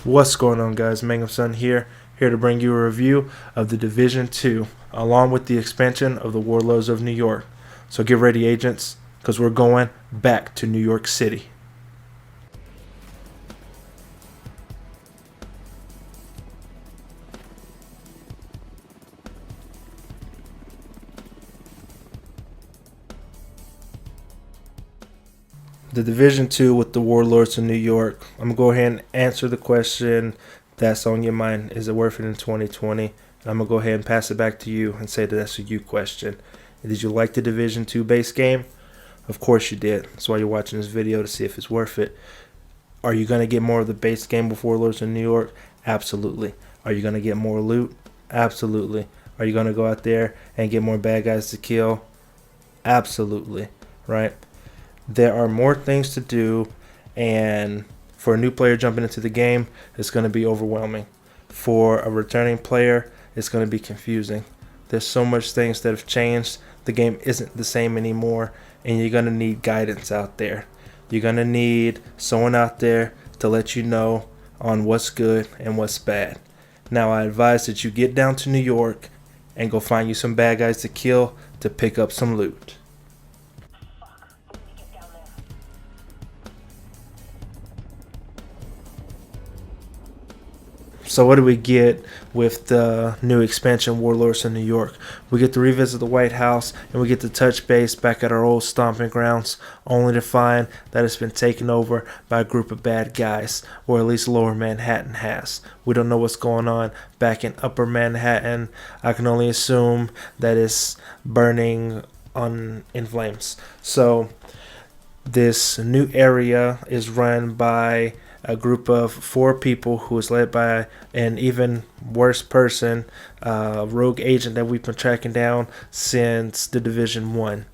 What's going on, guys? Mangum here to bring you a review of the Division 2 along with the expansion of the Warlords of New York. So get ready, agents, because we're going back to New York City. The Division 2 with the Warlords of New York. I'm going to go ahead and answer the question that's on your mind. Is it worth it in 2020? And I'm going to go ahead and pass it back to you and say that that's a you question. Did you like the Division 2 base game? Of course you did. That's why you're watching this video, to see if it's worth it. Are you going to get more of the base game with Warlords in New York? Absolutely. Are you going to get more loot? Absolutely. Are you going to go out there and get more bad guys to kill? Absolutely. Right? There are more things to do, and for a new player jumping into the game, it's going to be overwhelming. For a returning player, it's going to be confusing. There's so much things that have changed. The game isn't the same anymore, and you're going to need guidance out there. You're going to need someone out there to let you know on what's good and what's bad. Now, I advise that you get down to New York and go find you some bad guys to kill to pick up some loot. So what do we get with the new expansion, Warlords of New York? We get to revisit the White House, and we get to touch base back at our old stomping grounds, only to find that it's been taken over by a group of bad guys, or at least Lower Manhattan has. We don't know what's going on back in Upper Manhattan. I can only assume that it's burning in flames. So this new area is run by a group of 4 people who is led by an even worse person, rogue agent that we've been tracking down since the Division 1.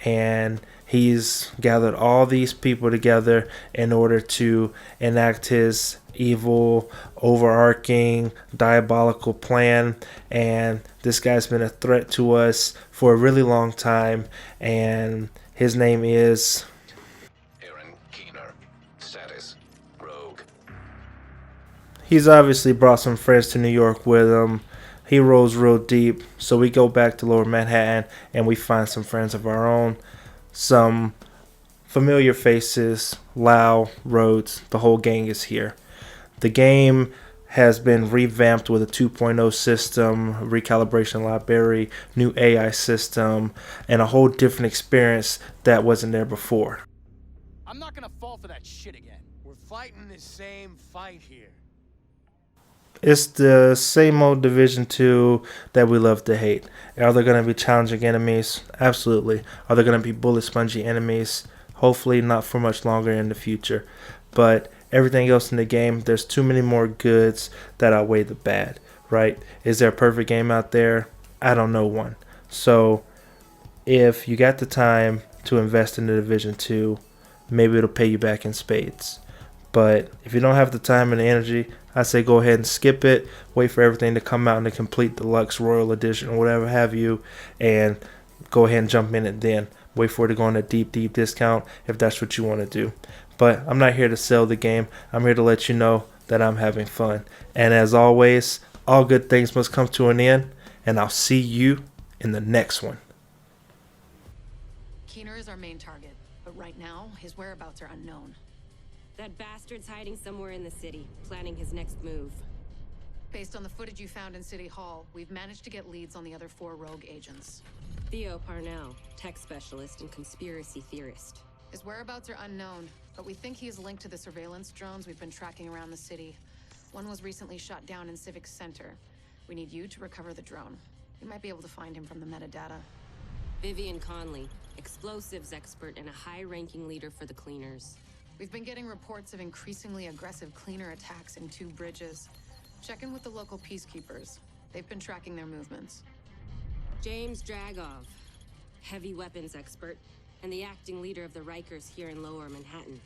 And he's gathered all these people together in order to enact his evil, overarching, diabolical plan. And this guy's been a threat to us for a really long time, and his name is Rouge. He's obviously brought some friends to New York with him. He rolls real deep, so we go back to Lower Manhattan and we find some friends of our own. Some familiar faces, Lau, Rhodes, the whole gang is here. The game has been revamped with a 2.0 system, recalibration library, new AI system, and a whole different experience that wasn't there before. I'm not gonna fall for that shit again. We're fighting the same fight here. It's the same old Division 2 that we love to hate. Are there going to be challenging enemies? Absolutely. Are there going to be bullet spongy enemies? Hopefully not for much longer in the future. But everything else in the game, there's too many more goods that outweigh the bad, right? Is there a perfect game out there? I don't know one. So if you got the time to invest in the Division 2, maybe it'll pay you back in spades. But if you don't have the time and the energy, I say go ahead and skip it. Wait for everything to come out in the complete deluxe royal edition or whatever have you, and go ahead and jump in it then. Wait for it to go on a deep discount if that's what you want to do. But I'm not here to sell the game. I'm here to let you know that I'm having fun. And as always, all good things must come to an end, and I'll see you in the next one. Keener is our main target, but right now, his whereabouts are unknown. That bastard's hiding somewhere in the city, planning his next move. Based on the footage you found in City Hall, we've managed to get leads on the other 4 rogue agents. Theo Parnell, tech specialist and conspiracy theorist. His whereabouts are unknown, but we think he is linked to the surveillance drones we've been tracking around the city. One was recently shot down in Civic Center. We need you to recover the drone. You might be able to find him from the metadata. Vivian Conley, explosives expert and a high-ranking leader for the Cleaners. We've been getting reports of increasingly aggressive cleaner attacks in 2 bridges. Check in with the local peacekeepers. They've been tracking their movements. James Dragov, heavy weapons expert, and the acting leader of the Rikers here in Lower Manhattan.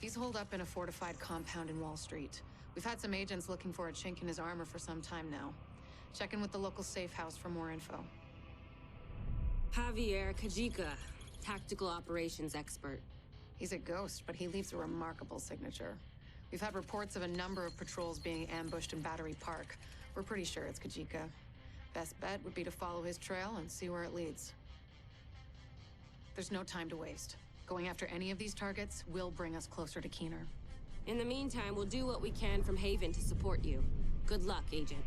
He's holed up in a fortified compound in Wall Street. We've had some agents looking for a chink in his armor for some time now. Check in with the local safe house for more info. Javier Kajika, tactical operations expert. He's a ghost, but he leaves a remarkable signature. We've had reports of a number of patrols being ambushed in Battery Park. We're pretty sure it's Kajika. Best bet would be to follow his trail and see where it leads. There's no time to waste. Going after any of these targets will bring us closer to Keener. In the meantime, we'll do what we can from Haven to support you. Good luck, Agent.